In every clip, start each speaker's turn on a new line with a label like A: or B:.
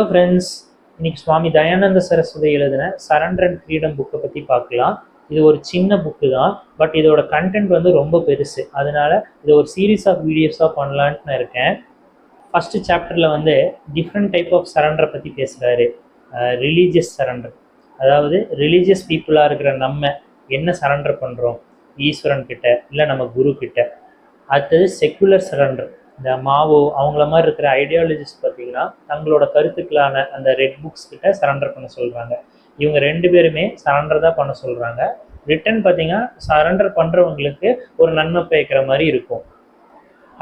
A: Hello friends, இன்னைக்கு சுவாமி தயானந்த சரஸ்வதி எழுதின surrender and freedom புக்கை பற்றி பார்க்கலாம். இது ஒரு சின்ன புக்கு தான், பட் இதோட கண்டென்ட் வந்து ரொம்ப பெருசு. அதனால இது ஒரு சீரீஸ் ஆஃப் வீடியோஸாக பண்ணலான்ட்டு நான் இருக்கேன். ஃபஸ்ட்டு சாப்டரில் வந்து டிஃப்ரெண்ட் டைப் ஆஃப் சரண்டரை பற்றி பேசுகிறாரு. ரிலீஜியஸ் சரண்டர், அதாவது ரிலீஜியஸ் பீப்புளாக இருக்கிற நம்ம என்ன சரண்டர் பண்ணுறோம் ஈஸ்வரன் கிட்ட, இல்லை நம்ம குரு கிட்ட. அடுத்தது செக்குலர் சரண்டர், இந்த மாவோ அவங்கள மாதிரி இருக்கிற ஐடியாலஜிஸ்ட் பார்த்தீங்கன்னா தங்களோட கருத்துக்களான அந்த ரெட் புக்ஸ் கிட்ட சரண்டர் பண்ண சொல்கிறாங்க. இவங்க ரெண்டு பேருமே சரண்டர் தான் பண்ண சொல்கிறாங்க. ரிட்டன் பார்த்தீங்கன்னா சரண்டர் பண்ணுறவங்களுக்கு ஒரு நன்மை பயக்கிற மாதிரி இருக்கும்.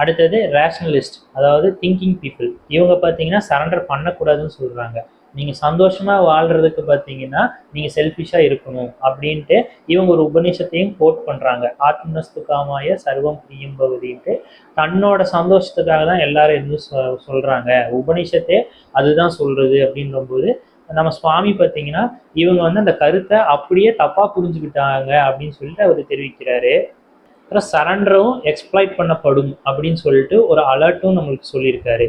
A: அடுத்தது ரேஷனலிஸ்ட், அதாவது திங்கிங் பீப்புள். இவங்க பார்த்தீங்கன்னா சரண்டர் பண்ணக்கூடாதுன்னு சொல்கிறாங்க. நீங்கள் சந்தோஷமாக வாழ்கிறதுக்கு பார்த்தீங்கன்னா நீங்கள் செல்ஃபிஷாக இருக்கணும் அப்படின்ட்டு இவங்க ஒரு உபநிஷத்தையும் கோட் பண்ணுறாங்க. ஆத்மனஸ்து காமாய சர்வம் பிரியம் பகுதின்ட்டு தன்னோட சந்தோஷத்துக்காக தான் எல்லாரும் எதுவும் சொல்கிறாங்க. உபநிஷத்தே அதுதான் சொல்கிறது. அப்படின்றபோது நம்ம சுவாமி பார்த்தீங்கன்னா இவங்க வந்து அந்த கருத்தை அப்படியே தப்பாக புரிஞ்சுக்கிட்டாங்க அப்படின்னு சொல்லிட்டு அவர் தெரிவிக்கிறாரு. அப்புறம் சரண்டரும் எக்ஸ்ப்ளாய்ட் பண்ணப்படும் அப்படின்னு சொல்லிட்டு ஒரு அலர்ட்டும் நம்மளுக்கு சொல்லியிருக்காரு.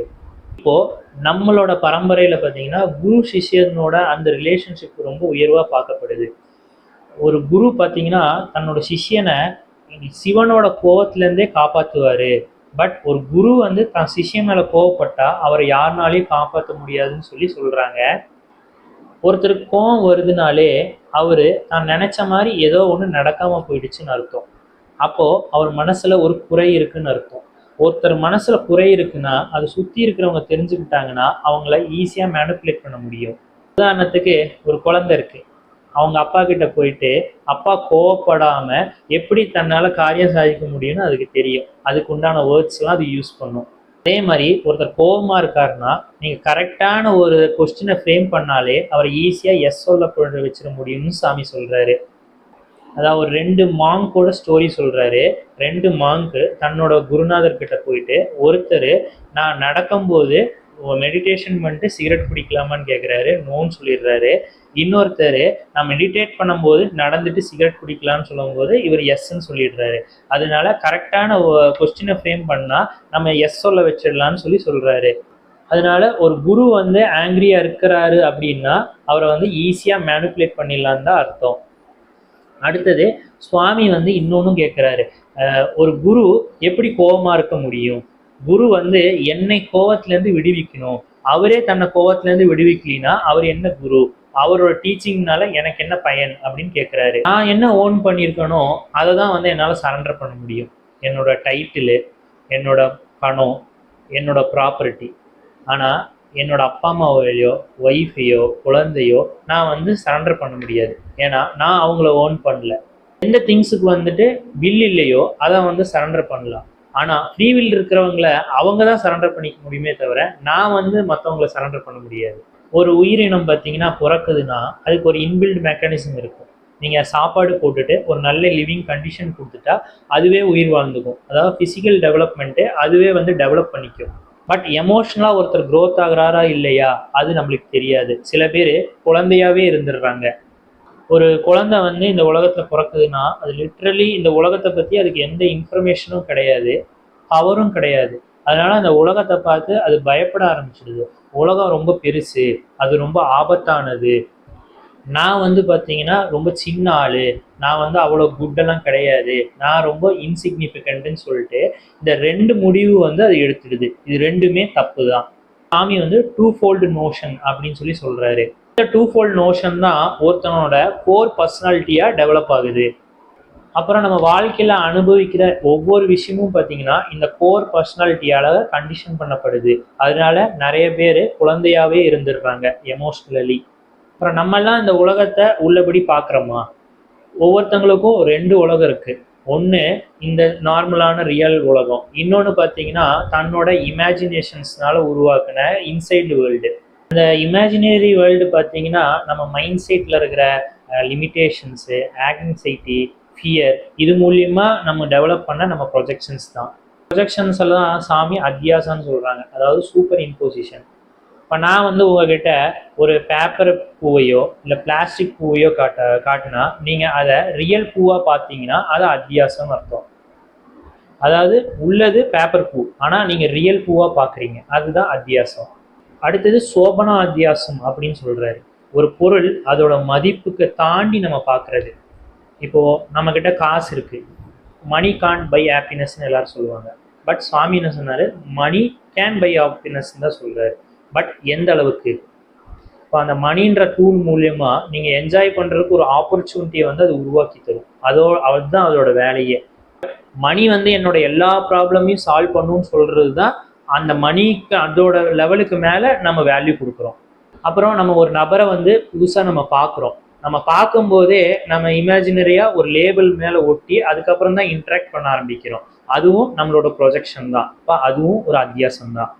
A: இப்போது நம்மளோட பரம்பரையில் பார்த்தீங்கன்னா குரு சிஷ்யனோட அந்த ரிலேஷன்ஷிப் ரொம்ப உயர்வாக பார்க்கப்படுது. ஒரு குரு பார்த்தீங்கன்னா தன்னோட சிஷ்யனை சிவனோட கோவத்திலேருந்தே காப்பாற்றுவார். பட் ஒரு குரு வந்து தன் சிஷ்யன் மேலே கோவப்பட்டால் அவரை யாருனாலையும் காப்பாற்ற முடியாதுன்னு சொல்கிறாங்க. ஒருத்தருக்கு கோவம் வருதுனாலே அவர் தான் நினச்ச மாதிரி ஏதோ ஒன்று நடக்காமல் போயிடுச்சுன்னு அர்த்தம். அப்போது அவர் மனசில் ஒரு குறை இருக்குன்னு அர்த்தம். ஒருத்தர் மனசில் குறை இருக்குன்னா அது சுற்றி இருக்கிறவங்க தெரிஞ்சுக்கிட்டாங்கன்னா அவங்கள ஈஸியாக மேனிப்புலேட் பண்ண முடியும். உதாரணத்துக்கு ஒரு குழந்தை இருக்குது, அவங்க அப்பா கிட்ட போயிட்டு அப்பா கோவப்படாமல் எப்படி தன்னால் காரியம் சாதிக்க முடியும்னு அதுக்கு தெரியும். அதுக்கு உண்டான வேர்ட்ஸ்லாம் அது யூஸ் பண்ணும். அதே மாதிரி ஒருத்தர் கோபமாக இருக்காருன்னா நீங்கள் கரெக்டான ஒரு கொஸ்டினை ஃப்ரேம் பண்ணாலே அவரை ஈஸியாக எஸ் சொல்ல வச்சிட முடியும்னு சாமி சொல்கிறாரு. அதாவது ஒரு 2 மாங்கோட ஸ்டோரி சொல்கிறாரு. 2 மாங்கு தன்னோட குருநாதர் கிட்ட போயிட்டு, ஒருத்தர் நான் நடக்கும்போது மெடிடேஷன் பண்ணிட்டு சிகரெட் பிடிக்கலாமான்னு கேட்குறாரு, நோன்னு சொல்லிடுறாரு. இன்னொருத்தர் நான் மெடிடேட் பண்ணும்போது நடந்துட்டு சிகரெட் பிடிக்கலான்னு சொல்லும்போது இவர் எஸ்ன்னு சொல்லிடுறாரு. அதனால கரெக்டான கொஸ்டினை ஃப்ரேம் பண்ணால் நம்ம எஸ் சொல்ல வச்சிடலான்னு சொல்கிறாரு. அதனால ஒரு குரு வந்து ஆங்கிரியாக இருக்கிறாரு அப்படின்னா அவரை வந்து ஈஸியாக மேனிப்புலேட் பண்ணிடலான்னு தான் அர்த்தம். அடுத்தது சுவாமி வந்து இன்னொன்றும் கேட்குறாரு, ஒரு குரு எப்படி கோபமாக இருக்க முடியும்? குரு வந்து என்னை கோவத்திலேருந்து விடுவிக்கணும். அவரே தன்னை கோவத்திலேருந்து விடுவிக்கலினா அவர் என்ன குரு? அவரோட டீச்சிங்னால எனக்கு என்ன பயன் அப்படின்னு கேட்குறாரு. நான் என்ன ஓன் பண்ணியிருக்கனோ அதை தான் வந்து என்னால் சரண்டர் பண்ண முடியும். என்னோட டைட்டிலு, என்னோட பணம், என்னோட ப்ராப்பர்ட்டி. ஆனால் என்னோட அப்பா அம்மாவையோ ஒய்ஃபையோ குழந்தையோ நான் வந்து சரண்டர் பண்ண முடியாது. ஏன்னா நான் அவங்கள ஓன் பண்ணல. எந்த திங்ஸுக்கு வந்துட்டு வில் இல்லையோ அதை வந்து சரண்டர் பண்ணலாம். ஆனால் ஃப்ரீ வில் இருக்கிறவங்கள அவங்க தான் சரண்டர் பண்ணிக்க முடியுமே தவிர நான் வந்து மற்றவங்கள சரண்டர் பண்ண முடியாது. ஒரு உயிரினம் பார்த்தீங்கன்னா பிறக்குதுன்னா அதுக்கு ஒரு இன்பில்ட் மெக்கானிசம் இருக்கும். நீங்கள் சாப்பாடு போட்டுட்டு ஒரு நல்ல லிவிங் கண்டிஷன் கொடுத்துட்டா அதுவே உயிர் வாழ்ந்துக்கும். அதாவது ஃபிசிக்கல் டெவலப்மெண்ட்டு அதுவே வந்து டெவலப் பண்ணிக்கும். பட் எமோஷனலாக ஒருத்தர் க்ரோத் ஆகுறாரா இல்லையா அது நம்மளுக்கு தெரியாது. சில பேர் குழந்தையாகவே இருந்துடுறாங்க. ஒரு குழந்தை வந்து இந்த உலகத்தில் பிறக்குதுன்னா அது லிட்ரலி இந்த உலகத்தை பற்றி அதுக்கு எந்த இன்ஃபர்மேஷனும் கிடையாது, பவரும் கிடையாது. அதனால அந்த உலகத்தை பார்த்து அது பயப்பட ஆரம்பிச்சிடுது. உலகம் ரொம்ப பெருசு, அது ரொம்ப ஆபத்தானது, நான் வந்து பார்த்தீங்கன்னா ரொம்ப சின்ன ஆள், நான் வந்து அவ்வளோ குட்டெல்லாம் கிடையாது, நான் ரொம்ப இன்சிக்னிஃபிகண்ட்டுன்னு சொல்லிட்டு இந்த 2 முடிவு வந்து அது எடுத்துடுது. இது ரெண்டுமே தப்பு தான். சாமி வந்து 2-fold நோஷன் அப்படின்னு சொல்கிறாரு. இந்த 2-fold நோஷன் தான் ஒருத்தனோட கோர் பர்சனாலிட்டியாக டெவலப் ஆகுது. அப்புறம் நம்ம வாழ்க்கையில் அனுபவிக்கிற ஒவ்வொரு விஷயமும் பார்த்தீங்கன்னா இந்த கோர் பர்சனாலிட்டியால் கண்டிஷன் பண்ணப்படுது. அதனால நிறைய பேர் குழந்தையாகவே இருந்துடுறாங்க எமோஷ்னலி. அப்புறம் நம்மெல்லாம் இந்த உலகத்தை உள்ளபடி பார்க்குறோமா? ஒவ்வொருத்தங்களுக்கும் 2 உலகம் இருக்குது. ஒன்று இந்த நார்மலான ரியல் உலகம், இன்னொன்று பார்த்தீங்கன்னா தன்னோட இமேஜினேஷன்ஸ்னால உருவாக்குன இன்சைடு வேர்ல்டு. இந்த இமேஜினரி வேர்ல்டு பார்த்தீங்கன்னா நம்ம மைண்ட் செட்டில் இருக்கிற லிமிட்டேஷன்ஸு, ஆங்ஸைட்டி, ஃபியர், இது மூலியமாக நம்ம டெவலப் பண்ண நம்ம ப்ரொஜெக்ஷன்ஸ் தான். ப்ரொஜெக்ஷன்ஸ் எல்லாம் சாமி அத்தியாசம்னு சொல்கிறாங்க, அதாவது சூப்பர் இம்போசிஷன். இப்போ நான் வந்து உங்ககிட்ட ஒரு பேப்பர் பூவையோ இல்லை பிளாஸ்டிக் பூவையோ காட்டினா நீங்கள் அதை ரியல் பூவாக பார்த்தீங்கன்னா அது அத்தியாசம்னு அர்த்தம். அதாவது உள்ளது பேப்பர் பூ, ஆனால் நீங்கள் ரியல் பூவாக பார்க்குறீங்க, அதுதான் அத்தியாசம். அடுத்தது சோபனா அத்தியாசம் அப்படின்னு சொல்றாரு. ஒரு பொருள் அதோட மதிப்புக்கு தாண்டி நம்ம பார்க்கறது. இப்போ நம்ம கிட்ட காசு இருக்கு, மணி கான் பை ஹாப்பினஸ்ன்னு எல்லாரும் சொல்லுவாங்க. பட் சுவாமி என்ன சொன்னாரு, மணி கேன் பை ஹாப்பினஸ் தான் சொல்றாரு. பட் எந்த அளவுக்கு? இப்போ அந்த மணின்ற டூல் மூலியமா நீங்க என்ஜாய் பண்றதுக்கு ஒரு ஆப்பர்ச்சுனிட்டியை வந்து அது உருவாக்கி தரும். அதுதான் அதோட வேலையே. மணி வந்து என்னோட எல்லா ப்ராப்ளமையும் சால்வ் பண்ணுன்னு சொல்றது தான். அந்த மணிக்கு அதோட லெவலுக்கு மேலே நம்ம வேல்யூ கொடுக்குறோம். அப்புறம் நம்ம ஒரு நபரை வந்து புதுசாக நம்ம பார்க்குறோம். நம்ம பார்க்கும்போதே நம்ம இமேஜினரியாக ஒரு லேபிள் மேலே ஒட்டி அதுக்கப்புறம் தான் இன்ட்ராக்ட் பண்ண ஆரம்பிக்கிறோம். அதுவும் நம்மளோட ப்ரொஜெக்ஷன் தான். இப்போ அதுவும் ஒரு அத்தியாசம் தான்.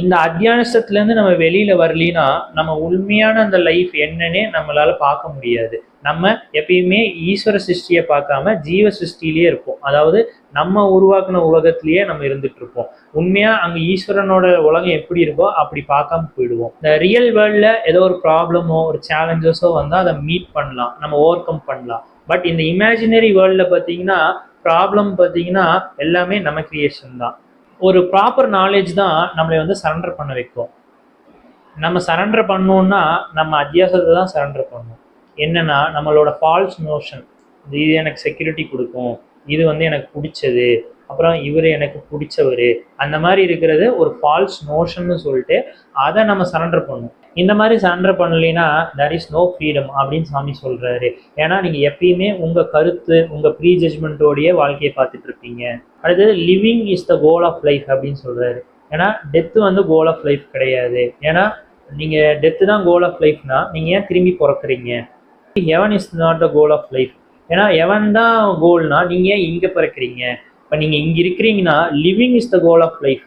A: இந்த அத்தியாசத்துலேருந்து நம்ம வெளியில் வரலினா நம்ம உண்மையான அந்த லைஃப் என்னன்னே நம்மளால் பார்க்க முடியாது. நம்ம எப்பயுமே ஈஸ்வர சிருஷ்டியை பார்க்காம ஜீவ சிருஷ்டிலேயே இருப்போம். அதாவது நம்ம உருவாக்குன உலகத்திலேயே நம்ம இருந்துட்டு இருப்போம். உண்மையாக அங்கே ஈஸ்வரனோட உலகம் எப்படி இருக்கோ அப்படி பார்க்காம போயிடுவோம். இந்த ரியல் வேர்ல்டில் ஏதோ ஒரு ப்ராப்ளமோ ஒரு சேலஞ்சஸோ வந்தால் அதை மீட் பண்ணலாம், நம்ம ஓவர் கம் பண்ணலாம். பட் இந்த இமேஜினரி வேர்ல்டில் பார்த்தீங்கன்னா ப்ராப்ளம் பார்த்தீங்கன்னா எல்லாமே நம்ம கிரியேஷன் தான். ஒரு ப்ராப்பர் நாலேஜ் தான் நம்மளை வந்து சரண்டர் பண்ண வைக்கும். நம்ம சரண்டர் பண்ணோம்னா நம்ம அத்தியாசத்தை தான் சரண்டர் பண்ணணும். என்னன்னா நம்மளோட ஃபால்ஸ் நோஷன், இது எனக்கு செக்யூரிட்டி கொடுக்கும், இது வந்து எனக்கு பிடிச்சது, அப்புறம் இவர் எனக்கு பிடிச்சவர், அந்த மாதிரி இருக்கிறது ஒரு ஃபால்ஸ் நோஷன்னு சொல்லிட்டு அதை நம்ம சரண்டர் பண்ணணும். இந்த மாதிரி சரண்டர் பண்ணலைன்னா தேர் இஸ் நோ ஃப்ரீடம் அப்படின்னு சாமி சொல்றாரு. ஏன்னா நீங்க எப்பயுமே உங்க கருத்து உங்க ப்ரீ ஜட்ஜ்மெண்ட்டோடைய வாழ்க்கையை பார்த்துட்டு இருப்பீங்க. அடுத்தது living is the goal of life அப்படின்னு சொல்றாரு. ஏன்னா டெத்து வந்து கோல் ஆஃப் லைஃப் கிடையாது. ஏன்னா நீங்க டெத்து தான் கோல் ஆஃப் லைஃப்னா நீங்க ஏன் திரும்பி பிறக்கிறீங்க? Heaven is not the goal of life. ஏன்னா ஹெவன் தான் கோல்னா நீங்க ஏன் இங்க பிறக்கிறீங்க? இப்போ நீங்க இங்க இருக்கிறீங்கன்னா living is the goal of life.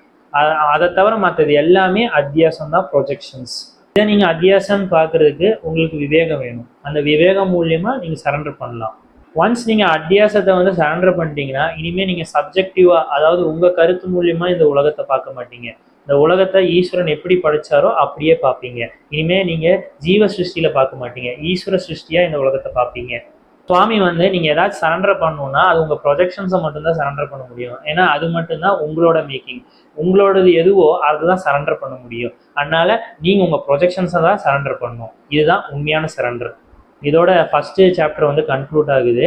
A: அதை தவிர மற்றது எல்லாமே அத்தியாசம் தான், ப்ரொஜெக்ஷன்ஸ். இதை நீங்க அத்தியாசம் பார்க்கறதுக்கு உங்களுக்கு விவேகம் வேணும். அந்த விவேகம் மூலியமா நீங்க சரண்டர் பண்ணலாம். ஒன்ஸ் நீங்க அத்தியாசத்தை வந்து சரண்டர் பண்ணிட்டீங்கன்னா இனிமேல் நீங்க சப்ஜெக்டிவா, அதாவது உங்க கருத்து மூலியமா இந்த உலகத்தை பார்க்க மாட்டீங்க. இந்த உலகத்தை ஈஸ்வரன் எப்படி படைச்சாரோ அப்படியே பார்ப்பீங்க. இனிமே நீங்க ஜீவ சிருஷ்டியில பார்க்க மாட்டீங்க, ஈஸ்வர சிருஷ்டியா இந்த உலகத்தை பார்ப்பீங்க. சுவாமி வந்து நீங்க ஏதாச்சும் சரண்டர் பண்ணணும்னா அது உங்க ப்ரொஜெக்ஷன்ஸை மட்டும்தான் சரண்டர் பண்ண முடியும். ஏன்னா அது மட்டும்தான் உங்களோட மேக்கிங். உங்களோடது எதுவோ அதுதான் சரண்டர் பண்ண முடியும். அதனால நீங்க உங்க ப்ரொஜெக்ஷன்ஸை தான் சரண்டர் பண்ணணும். இதுதான் உண்மையான சரண்டர். இதோட ஃபர்ஸ்ட் சாப்டர் வந்து கன்க்ளூட் ஆகுது.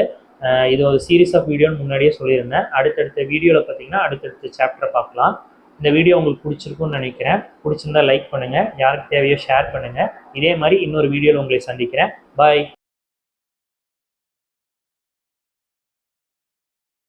A: இது ஒரு சீரீஸ் ஆஃப் வீடியோன்னு முன்னாடியே சொல்லியிருந்தேன். அடுத்தடுத்த வீடியோவில் பார்த்தீங்கன்னா அடுத்தடுத்த சாப்டரை பார்க்கலாம். இந்த வீடியோ உங்களுக்கு பிடிச்சிருக்குன்னு நினைக்கிறேன். பிடிச்சிருந்தா லைக் பண்ணுங்கள், யாருக்கு தேவையோ ஷேர் பண்ணுங்கள். இதே மாதிரி இன்னொரு வீடியோவில் உங்களை சந்திக்கிறேன். பாய்.